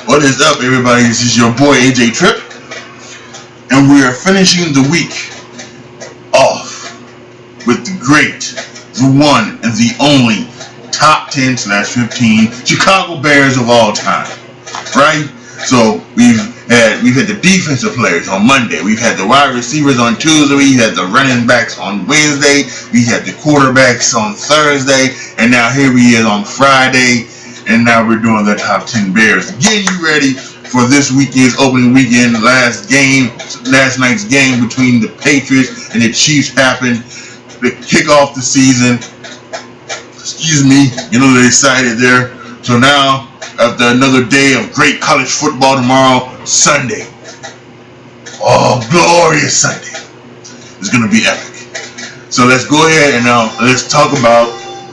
What is up, everybody? This is your boy AJ Tripp, and we are finishing the week off with the great, the one, and the only top 10/15 Chicago Bears of all time. Right? So we've had the defensive players on Monday. We've had the wide receivers on Tuesday. We had the running backs on Wednesday. We had the quarterbacks on Thursday, and now here we is on Friday. And now we're doing the top 10 Bears. Getting you ready for this weekend's opening weekend. Last night's game between the Patriots and the Chiefs happened to kick off the season. Excuse me, they're excited there. So now, after another day of great college football tomorrow, Sunday. Oh, glorious Sunday. It's going to be epic. So let's go ahead and let's talk about,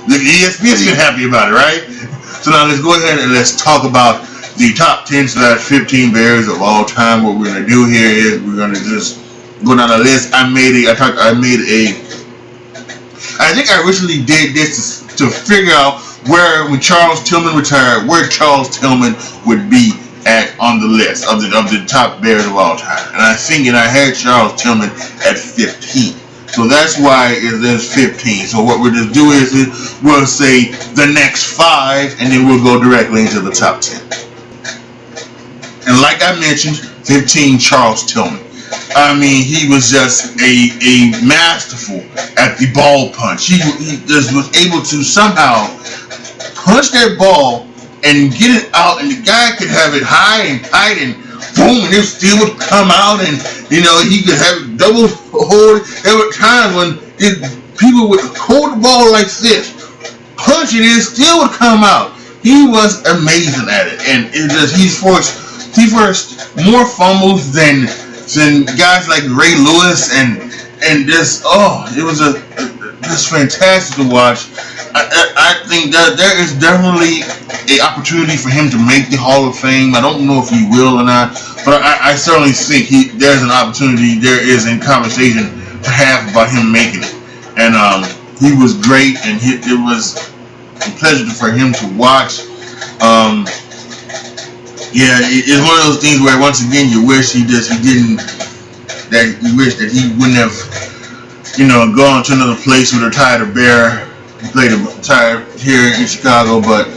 the ESPN's even happy about it, right? So now let's go ahead and let's talk about the top 10/15 Bears of all time. What we're going to do here is we're going to just go down the list. I think I originally did this to figure out when Charles Tillman retired, where Charles Tillman would be at on the list of the top Bears of all time. And I had Charles Tillman at 15. So that's why it is 15. So what we'll just do is we'll say the next 5, and then we'll go directly into the top 10. And like I mentioned, 15, Charles Tillman. I mean, he was just a masterful at the ball punch. He just was able to somehow punch that ball and get it out, and the guy could have it high and tight, and boom, and it still would come out, and he could have it double hold. There were times when people would hold the ball like this, punch it, and it still would come out. He was amazing at it, and he forced more fumbles than guys like Ray Lewis, and it was just fantastic to watch. I think that there is definitely an opportunity for him to make the Hall of Fame. I don't know if he will or not, but I certainly think there's an opportunity. There is a conversation to have about him making it, and he was great, and it was a pleasure for him to watch. It's one of those things where once again you wish you wish that he wouldn't have gone to another place with a retired Bear. He played retired here in Chicago, but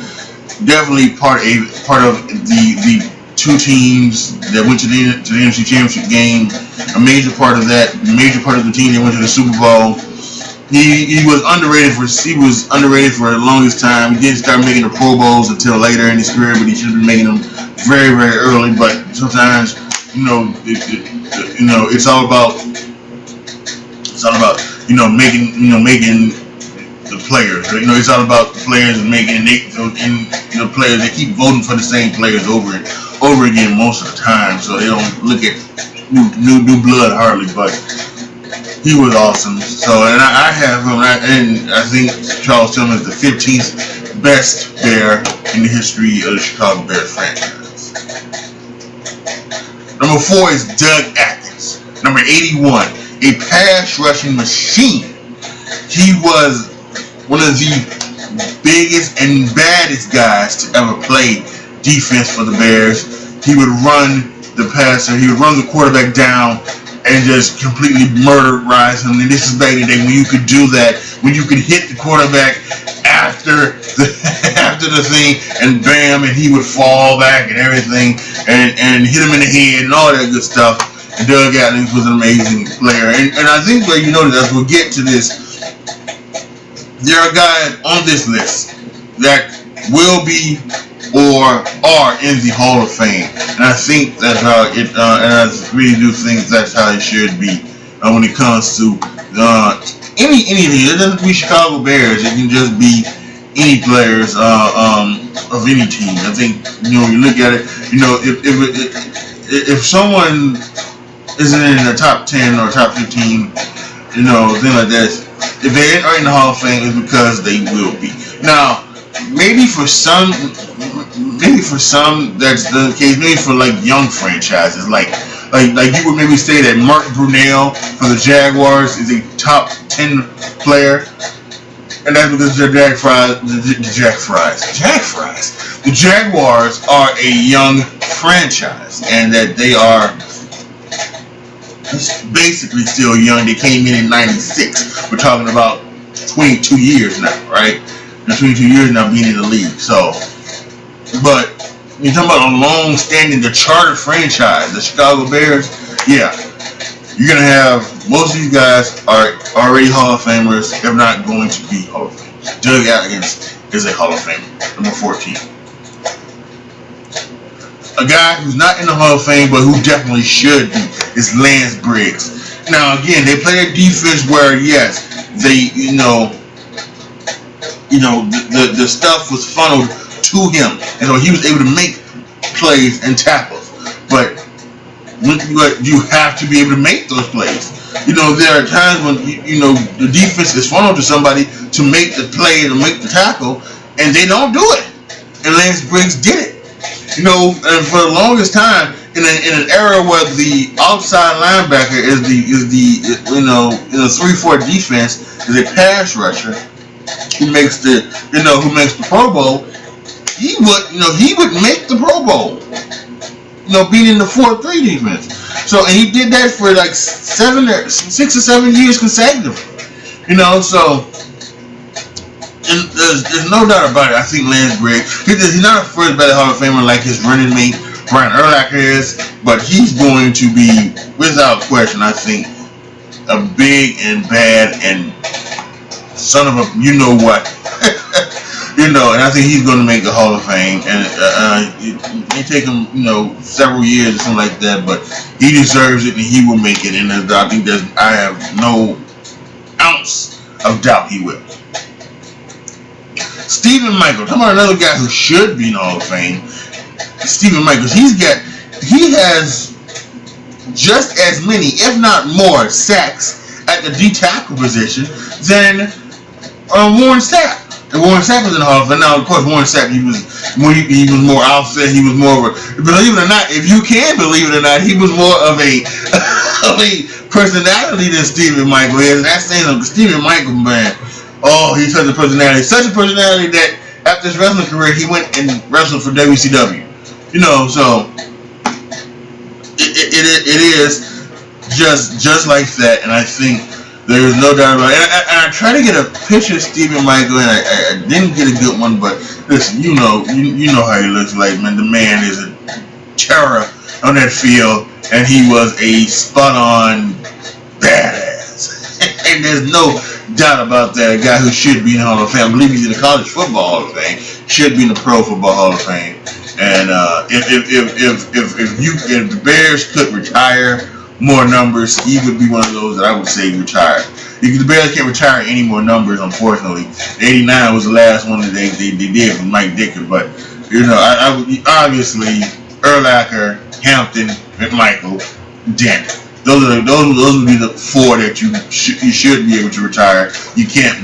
definitely part of the two teams that went to the NFC Championship game. A major part of the team that went to the Super Bowl. He was underrated for the longest time. He didn't start making the Pro Bowls until later in his career, but he should have been making them very, very early. But sometimes, it's all about making the players. It's all about the players and making the players. They keep voting for the same players over and over again most of the time, so they don't look at new blood hardly. But he was awesome. So, and I have him, and I think Charles Tillman is the 15th best Bear in the history of the Chicago Bears franchise. Number 4 is Doug Atkins. Number 81, a pass rushing machine. He was one of the biggest and baddest guys to ever play defense for the Bears. He would run the passer, he would run the quarterback down and just completely murderize him. And this is back in the day when you could do that, when you could hit the quarterback after the thing, and bam, and he would fall back and everything, and hit him in the head and all that good stuff. And Doug Atkins was an amazing player. And I think where as we'll get to this, there are guys on this list that will be or are in the Hall of Fame, and I think that's how it. And I really do think that's how it should be when it comes to anything. It doesn't have to be Chicago Bears. It can just be any players of any team. I think you look at it. If someone isn't in the top 10 or top 15, thing like that. If they are in the Hall of Fame, it's because they will be. Now, maybe for some that's the case. Maybe for like young franchises, like you would maybe say that Mark Brunell for the Jaguars is a top 10 player, and that's because the Jack Fries the Jaguars are a young franchise, and that they are basically still young. They came in '96. We're talking about 22 years now, right? 22 years now being in the league. So, but you're talking about a long-standing, the charter franchise, the Chicago Bears. Yeah, you're gonna have most of these guys are already Hall of Famers, if not going to be Hall of Famers. Doug Atkins is a Hall of Famer, number 14. A guy who's not in the Hall of Fame, but who definitely should be, is Lance Briggs. Now, again, they play a defense where, yes, they, the stuff was funneled to him, and so he was able to make plays and tackles. But you have to be able to make those plays. There are times when the defense is funneled to somebody to make the play, to make the tackle, and they don't do it. And Lance Briggs did it. And for the longest time, in an era where the outside linebacker is in a 3-4 defense is a pass rusher who makes the Pro Bowl, he would make the Pro Bowl. Being in the 4-3 defense. So, and he did that for like 6 or 7 years consecutively. So. And there's no doubt about it. I think Lance Briggs, he's not a first ballot Hall of Famer like his running mate Brian Urlacher is, but he's going to be, without question, I think, a big and bad and son of a you-know-what. And I think he's going to make the Hall of Fame. And it may take him, several years or something like that, but he deserves it and he will make it. And I think I have no ounce of doubt he will. Stephen Michael, talking about another guy who should be in the Hall of Fame. Stephen Michael, he has just as many, if not more, sacks at the D tackle position than Warren Sapp. And Warren Sapp was in the Hall of Fame. Now, of course, Warren Sapp, he was more outfit. He was more of a, believe it or not, if you can believe it or not, he was more of a personality than Stephen Michael is. And that's saying something. Stephen Michael, man. Oh, he's such a personality. Such a personality that after his wrestling career, he went and wrestled for WCW. So it is just like that. And I think there is no doubt about it. And I tried to get a picture of Stephen Michael, and I didn't get a good one. But listen, you know how he looks like, man. The man is a terror on that field, and he was a spot-on badass. And there's no doubt about that. A guy who should be in the Hall of Fame. I believe he's in the College Football Hall of Fame. Should be in the Pro Football Hall of Fame. And if the Bears could retire more numbers, he would be one of those that I would say retire. The Bears can't retire any more numbers, unfortunately. 89 was the last one that they did with Mike Ditka. But I would obviously Urlacher, Hampton, McMichael, Dent. Those would be the four that you should be able to retire. You can't,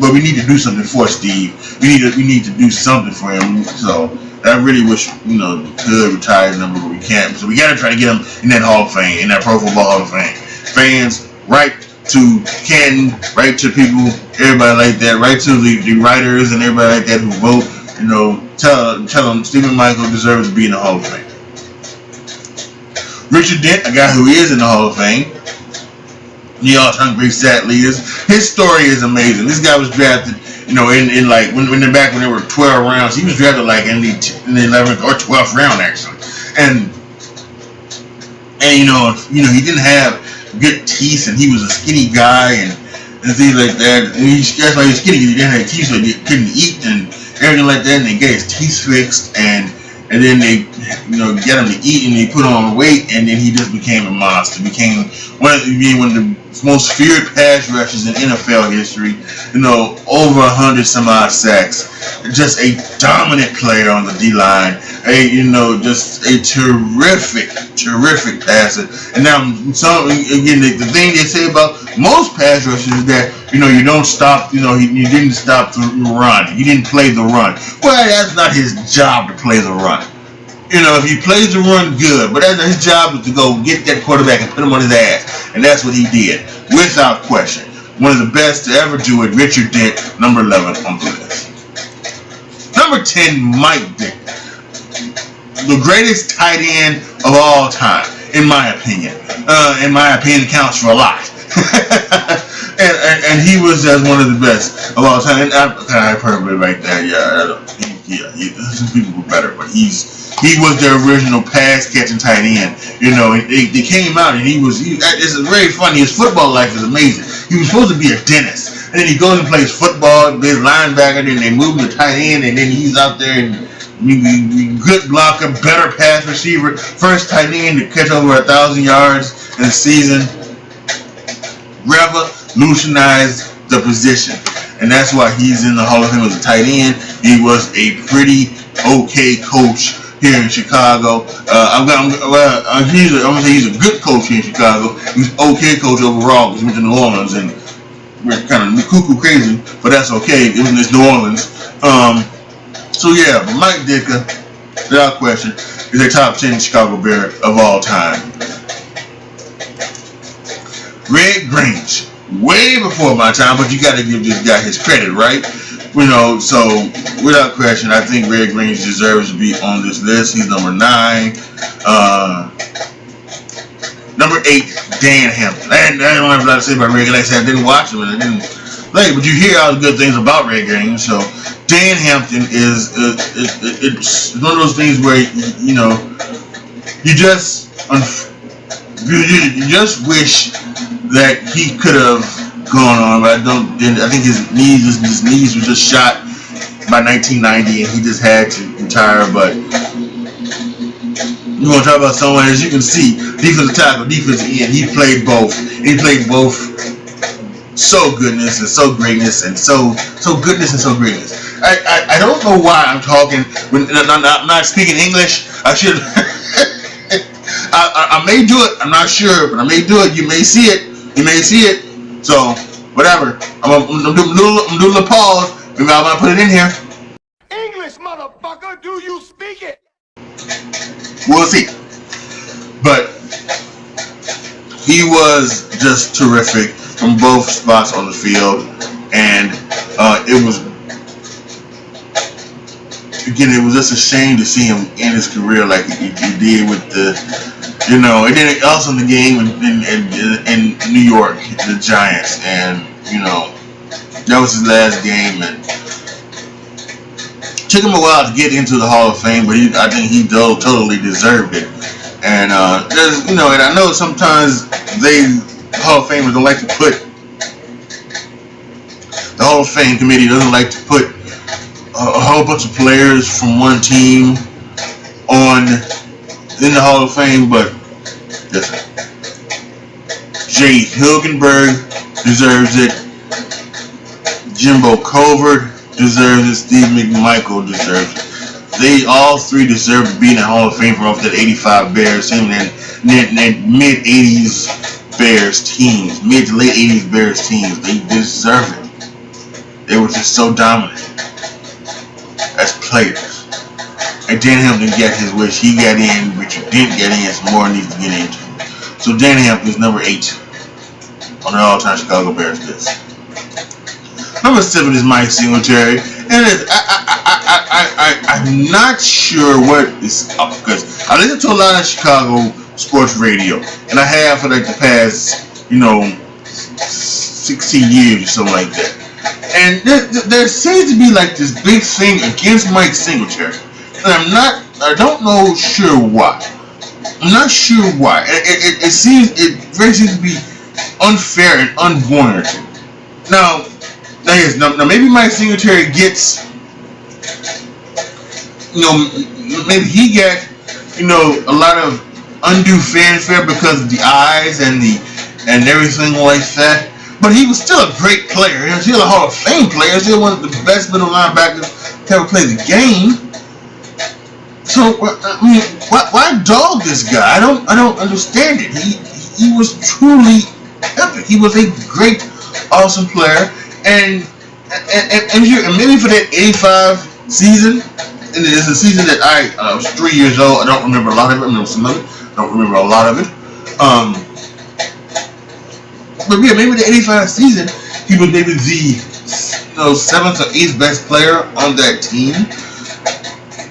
but we need to do something for Steve. We need to do something for him. So I really wish we could retire the number, but we can't. So we got to try to get him in that Hall of Fame, in that Pro Football Hall of Fame. Fans, write to Canton, write to people, everybody like that, write to the writers and everybody like that who vote. Tell them Stephen Michael deserves to be in the Hall of Fame. Richard Dent, a guy who is in the Hall of Fame. The all-time great stat leaders. His story is amazing. This guy was drafted, in like when there were 12 rounds. He was drafted like in the 11th or 12th round actually. And he didn't have good teeth, and he was a skinny guy and things like that. And that's why he was skinny, because he didn't have teeth, so he couldn't eat and everything like that. And they get his teeth fixed, and then they, get him to eat, and they put on weight, and then he just became a monster. Became one of the most feared pass rushers in NFL history. Over 100 some odd sacks. Just a dominant player on the D line. Just a terrific passer. And now, the thing they say about most pass rushers is that you don't stop. You didn't stop the run. You didn't play the run. Well, that's not his job to play the run. If he plays the run, good. But that's his job is to go get that quarterback and put him on his ass. And that's what he did, without question. One of the best to ever do it, Richard Dent, number 11 on the list. Number 10, Mike Ditka, the greatest tight end of all time, in my opinion. In my opinion, counts for a lot. and he was just one of the best of all time. And I've heard of it right there. Some people were better, but he was the original pass catching tight end. You know, they came out and it's very funny. His football life is amazing. He was supposed to be a dentist, and then he goes and plays football, plays linebacker, and then they move him to tight end, and then he's out there and good blocker, better pass receiver, first tight end to catch over 1,000 yards in a season. Revolutionized the position, and that's why he's in the Hall of Fame as a tight end. He was a pretty okay coach here in Chicago. I'm gonna say he's a good coach here in Chicago. He's an okay coach overall because he went to New Orleans and we're kind of cuckoo crazy, but that's okay. It was New Orleans. So yeah, Mike Ditka, without question, is a top 10 Chicago Bear of all time. Red Grange, way before my time, but you got to give this guy his credit, right? You know, so without question, I think Red Grange deserves to be on this list. He's number 9. Number 8, Dan Hampton. I don't have a lot to say about Red Grange. I didn't watch him and I didn't play, but you hear all the good things about Red Grange. So Dan Hampton is it's one of those things where you know you just wish that he could have gone on, but I think his knees were just shot by 1990, and he just had to retire. But you want to talk about someone, as you can see, defensive tackle, defensive end. He played both. He played both. So goodness and so greatness and so goodness and so greatness. I don't know why I'm talking when I'm not speaking English. I should. I may do it. I'm not sure, but I may do it. You may see it. You may see it. So whatever. I'm doing a pause. Maybe I'm gonna put it in here. English, motherfucker. Do you speak it? We'll see. But he was just terrific from both spots on the field, and it was just a shame to see him end his career like he did with the, you know, and then also in the game in New York, the Giants, and you know that was his last game, and it took him a while to get into the Hall of Fame, but I think he totally deserved it. And there's, you know, and I know sometimes Hall of Famers don't like to put, the Hall of Fame committee doesn't like to put a whole bunch of players from one team in the Hall of Fame, but listen, Jay Hilgenberg deserves it, Jimbo Covert deserves it, Steve McMichael deserves it. They all three deserve to be in the Hall of Fame from off that 85 Bears team and mid-80s Bears teams, mid to late 80s Bears teams. They deserve it. They were just so dominant as players. And Dan Hampton got his wish. He got in, but you didn't get in, so more needs to get into. So Dan Hampton is number 8 on the all-time Chicago Bears list. Number 7 is Mike Singletary. And I'm not sure what is up because I listen to a lot of Chicago sports radio, and I have for like the past, you know, 16 years or something like that. And there seems to be like this big thing against Mike Singletary, and I don't know sure why. I'm not sure why. It very seems to be unfair and unwarranted. Now maybe Mike Singletary gets, you know, maybe he got, you know, a lot of undue fanfare because of the eyes and everything like that. But he was still a great player. He was still a Hall of Fame player. Still one of the best middle linebackers to ever play the game. So I mean, why dog this guy? I don't understand it. He was truly epic. He was a great, awesome player. And maybe for that 85 season, and it's a season that I was 3 years old. I don't remember a lot of it. I remember some of it. I don't remember a lot of it. But yeah, maybe the 85 season, he was maybe the 7th or 8th best player on that team.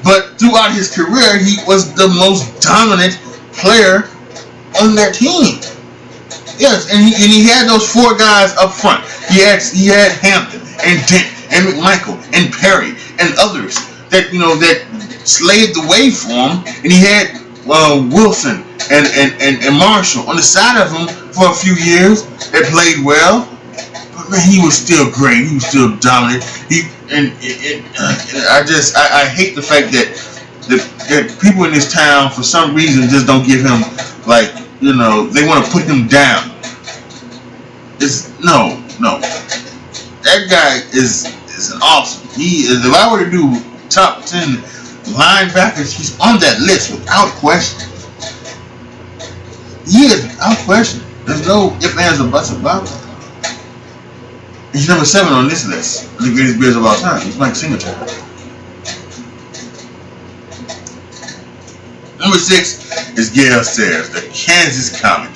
But throughout his career, he was the most dominant player on that team. Yes, and he had those 4 guys up front. He had Hampton and Dent and McMichael and Perry and others that slaved the way for him. And he had Wilson and Marshall on the side of him for a few years that played well. But man, he was still great. He was still dominant. I hate the fact that people in this town for some reason just don't give him they want to put him down. No. That guy is an awesome. He is. If I were to do top 10 linebackers, he's on that list without question. He is without question. There's no ifs, ands, or buts about that. He's number 7 on this list of the greatest Bears of all time. He's like Singletary. Number 6 is Gale Sayers, the Kansas Comet,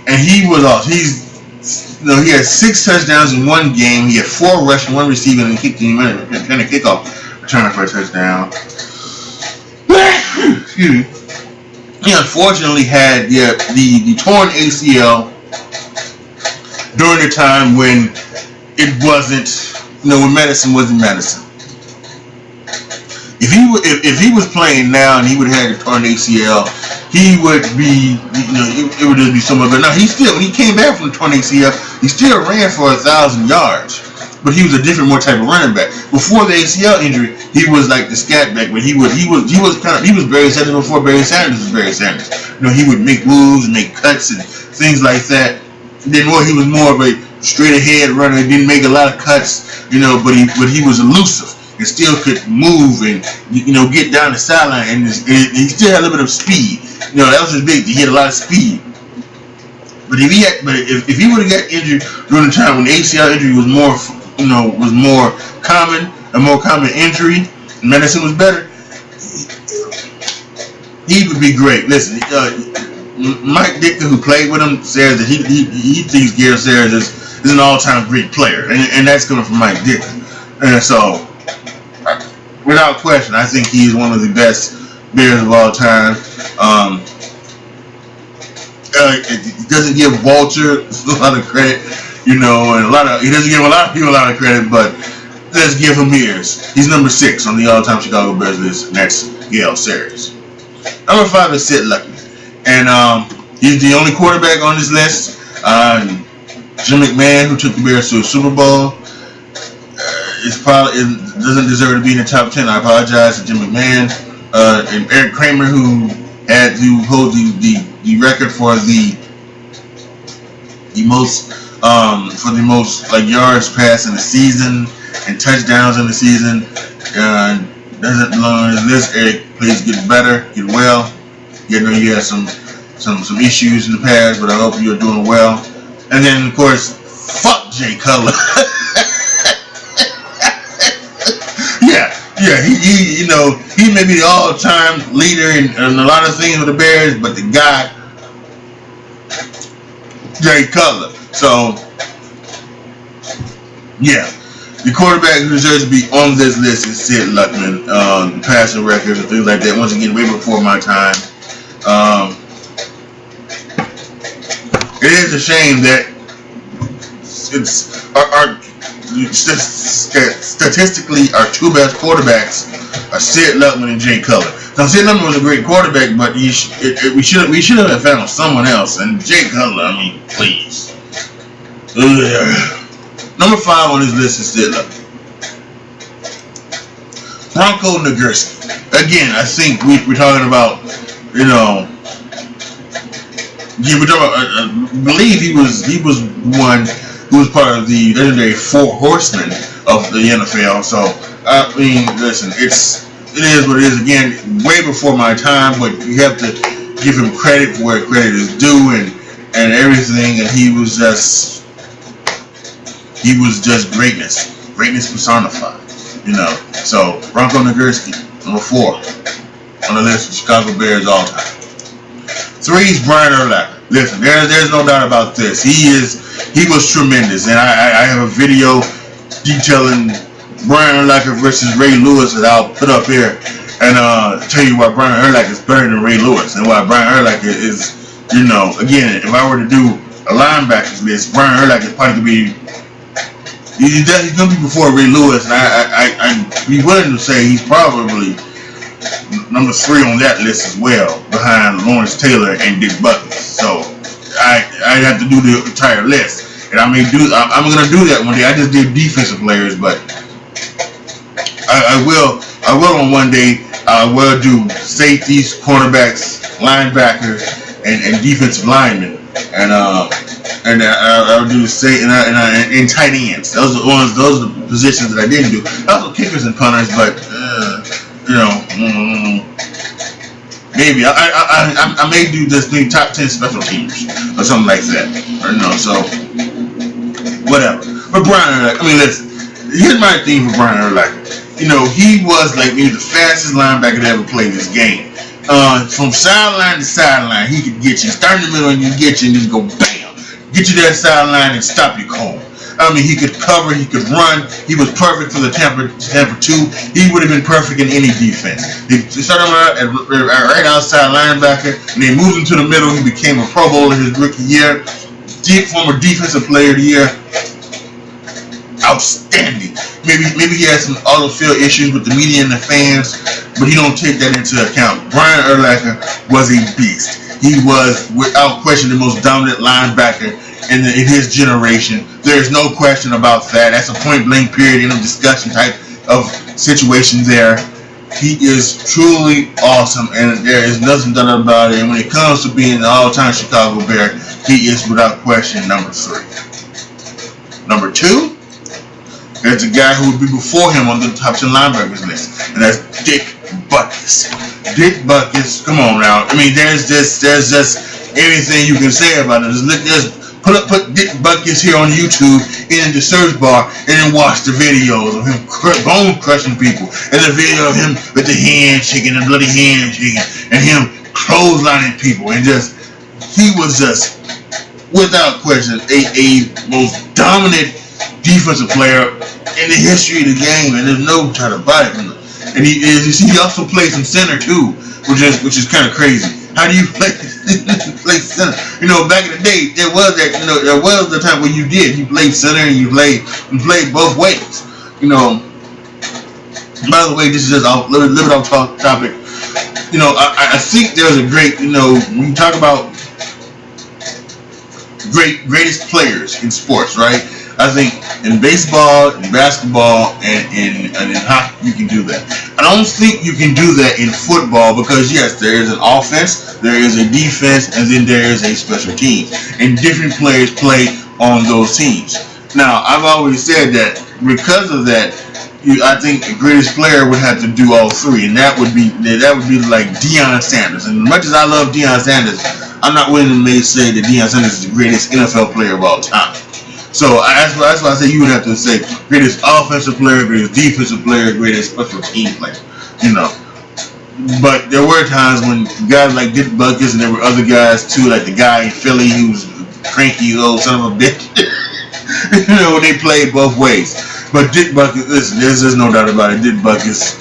and he was awesome. He had 6 touchdowns in one game. He had 4 rushing, 1 receiving, and kicked him in a kickoff return for a touchdown. Excuse me. He unfortunately had the torn ACL during the time when it wasn't, when medicine wasn't medicine. If he was playing now and he would have had a torn ACL, he would be, it would just be so much better. Now when he came back from the torn ACL, he still ran for 1,000 yards, but he was a different, more type of running back. Before the ACL injury, he was like the scat back, but he was Barry Sanders before Barry Sanders was Barry Sanders. He would make moves and make cuts and things like that. Then he was more of a straight ahead runner. He didn't make a lot of cuts, but he was elusive and still could move and get down the sideline, and he still had a little bit of speed. That was his big. He had a lot of speed. But if he would have got injured during the time when the ACL injury was more common, a more common injury, and medicine was better, he would be great. Listen, Mike Ditka, who played with him, says that he thinks Gale Sayers is an all-time great player, and that's coming from Mike Ditka. And so, without question, I think he is one of the best Bears of all time. He doesn't give Vulture a lot of credit, and he doesn't give a lot of people a lot of credit, but let's give him ears. He's number 6 on the all-time Chicago Bears list, and that's Gale Sayers. Number 5 is Sid Luckman, and he's the only quarterback on this list. Jim McMahon, who took the Bears to a Super Bowl, doesn't deserve to be in the top 10. I apologize to Jim McMahon. And Eric Kramer, who holds the record for the most yards passed in the season and touchdowns in the season. Doesn't learn his list. Eric, please get better, get well. You had some issues in the past, but I hope you're doing well. And then of course, fuck Jay Cutler. Yeah, he may be the all-time leader in a lot of things with the Bears, but the guy, Jay Cutler. So, yeah, the quarterback who deserves to be on this list is Sid Luckman. The passing records and things like that. Once again, way before my time. It is a shame that statistically, our 2 best quarterbacks are Sid Luckman and Jay Cutler. Now, Sid Luckman was a great quarterback, but we should have found someone else. And Jay Cutler, I mean, please. Number 5 on this list is Sid Luckman. Bronco Nagurski. Again, I think we're talking about, I believe he was one who was part of the legendary 4 horsemen of the NFL. So, I mean, listen, it is what it is. Again, way before my time, but you have to give him credit for where credit is due and everything. And he was just greatness personified. So Bronco Nagurski, number 4 on the list of Chicago Bears all time. 3 is Brian Urlacher. Listen, there's no doubt about this. He was tremendous, and I have a video detailing Brian Urlacher versus Ray Lewis that I'll put up here and tell you why Brian Urlacher is better than Ray Lewis and why Brian Urlacher is, again, if I were to do a linebackers list, Brian Urlacher is probably going to be, he's going to be before Ray Lewis, and I'd be willing to say he's probably number 3 on that list as well, behind Lawrence Taylor and Dick Butkus. So I have to do the entire list, and I'm going to do that one day. I just did defensive players, but I will on one day. I will do safeties, cornerbacks, linebackers, and defensive linemen, and I'll do and tight ends. Those are the positions that I didn't do. Also kickers and punters, but maybe I may do this new top 10 special teams or something like that. So whatever. But Brian Urlacher, listen. Here's my theme for Brian Urlacher. He was like maybe the fastest linebacker to ever play this game. From sideline to sideline, he could get you. Start in the middle and you get you and just go bam. Get you that sideline and stop your cold. He could cover, he could run. He was perfect for the Tampa 2. He would have been perfect in any defense. They started him out right outside linebacker, and they moved him to the middle. He became a Pro Bowler his rookie year. Former Defensive Player of the Year. Outstanding. Maybe he had some off-the-field issues with the media and the fans, but he don't take that into account. Brian Urlacher was a beast. He was, without question, the most dominant linebacker in his generation. There's no question about that. That's a point-blank period in a discussion type of situation there. He is truly awesome, and there is nothing done about it. And when it comes to being an all-time Chicago Bear, he is, without question, number 3. Number 2, there's a guy who would be before him on the top 10 linebackers list, and that's Dick Butkus. Dick Butkus, come on now. There's just everything you can say about it. Just put Dick Butkus here on YouTube in the search bar, and then watch the videos of him bone crushing people, and the video of him with the hand shaking, the bloody hand shaking, and him clotheslining people, and he was just, without question, a most dominant defensive player in the history of the game, and there's no doubt about it. And he also played some center too, which is kind of crazy. How do you play center? Back in the day, there was the time when you played center and you played both ways. By the way, this is just a little bit off topic. I think there's a great, when you talk about greatest players in sports, right? I think in baseball, in basketball, and in hockey, you can do that. I don't think you can do that in football because, yes, there is an offense, there is a defense, and then there is a special team. And different players play on those teams. Now, I've always said that because of that, I think the greatest player would have to do all 3, and that would be like Deion Sanders. And as much as I love Deion Sanders, I'm not willing to say that Deion Sanders is the greatest NFL player of all time. So that's why I say you would have to say greatest offensive player, greatest defensive player, greatest special team player. But there were times when guys like Dick Butkus, and there were other guys too, like the guy in Philly who's cranky old son of a bitch. They played both ways. But Dick Butkus, listen, there's no doubt about it. Dick Butkus,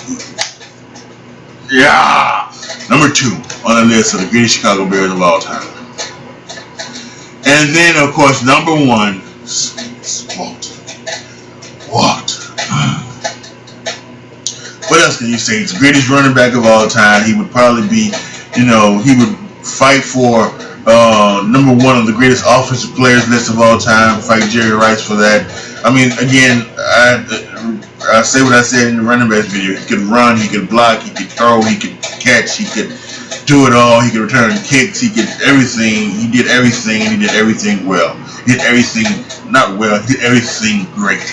yeah, number 2 on the list of the greatest Chicago Bears of all time. And then, of course, number 1. What else can you say? He's the greatest running back of all time. He would probably be, he would fight for number 1 on the greatest offensive players list of all time. Fight Jerry Rice for that. Again, I say what I said in the running backs video. He could run, he could block, he could throw, he could catch, he could do it all. He could return kicks. He could everything. He did everything, and he did everything well. He did everything not well. He did everything great.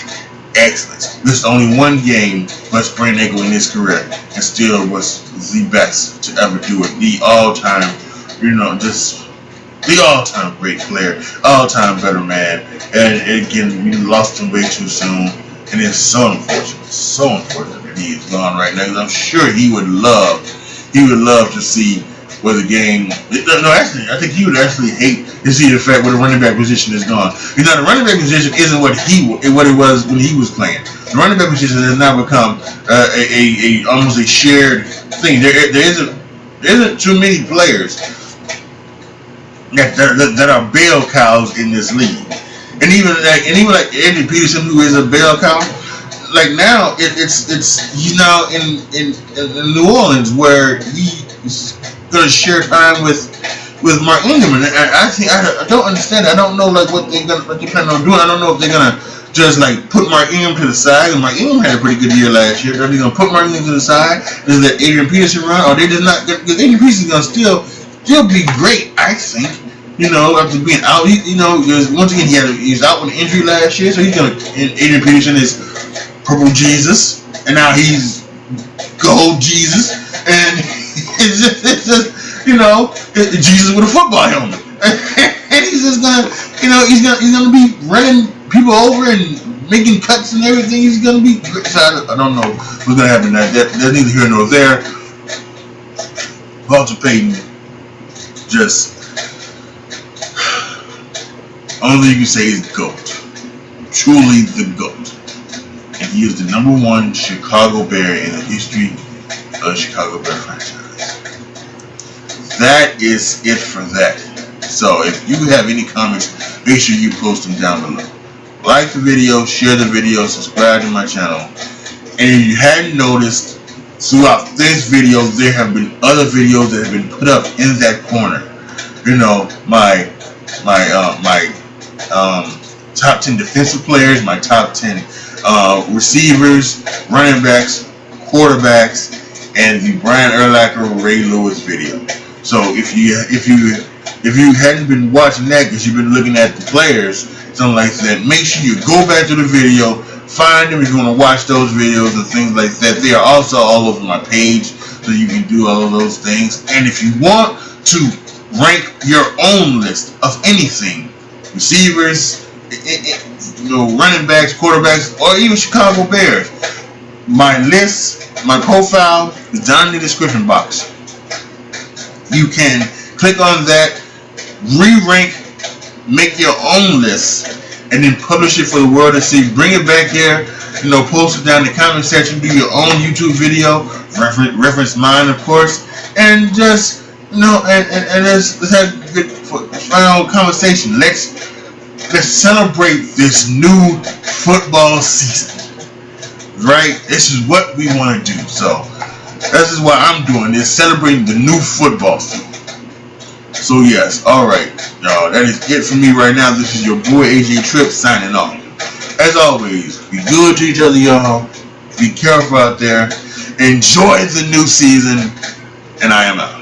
Excellent. This is only one game by sprained ankle in his career, and still was the best to ever do it. The all-time, just the all-time great player, all-time better man. And again, we lost him way too soon, and it's so unfortunate that he is gone right now. I'm sure he would love to see where the game. No, actually, I think he would actually hate to see the fact where the running back position is gone. The running back position isn't what it was when he was playing. The running back position has now become a almost a shared thing. There isn't too many players that are bell cows in this league. And even like Andrew Peterson, who is a bell cow, like now it's he's now in New Orleans where he's gonna share time with Mark Ingram, and I don't understand. I don't know like what they plan on doing. I don't know if they're gonna just like put Mark Ingram to the side, and Mark Ingram had a pretty good year last year. Are they gonna put Mark Ingram to the side and let Adrian Peterson run, or they just not? Because Adrian Peterson's gonna still be great, I think. You know, after being out, once again he was out with an injury last year, so he's gonna. And Adrian Peterson is Purple Jesus, and now he's Gold Jesus, and it's just Jesus with a football helmet, and he's just gonna, he's gonna be running people over and making cuts and everything. He's gonna be. So I don't know what's gonna happen. That's neither here nor there. Walter Payton, just. Only you can say is GOAT. Truly the GOAT. And he is the #1 Chicago Bear in the history of the Chicago Bear franchise. That is it for that. So if you have any comments, make sure you post them down below. Like the video, share the video, subscribe to my channel. And if you hadn't noticed, throughout this video, there have been other videos that have been put up in that corner. My top 10 defensive players, my top 10 receivers, running backs, quarterbacks, and the Brian Urlacher Ray Lewis video. So if you hadn't been watching that because you've been looking at the players, something like that, make sure you go back to the video, find them if you want to watch those videos and things like that. They are also all over my page, so you can do all of those things. And if you want to rank your own list of anything, receivers, running backs, quarterbacks, or even Chicago Bears, my list, my profile is down in the description box. You can click on that, re-rank, make your own list, and then publish it for the world to see. Bring it back here, post it down in the comment section, do your own YouTube video, reference mine, of course, and just, and let's have a good final conversation. Let's celebrate this new football season, right? This is what we want to do. So this is what I'm doing, is celebrating the new football season. So yes, all right, y'all, that is it for me right now. This is your boy AJ Tripp signing off. As always, be good to each other, y'all. Be careful out there. Enjoy the new season, and I am out.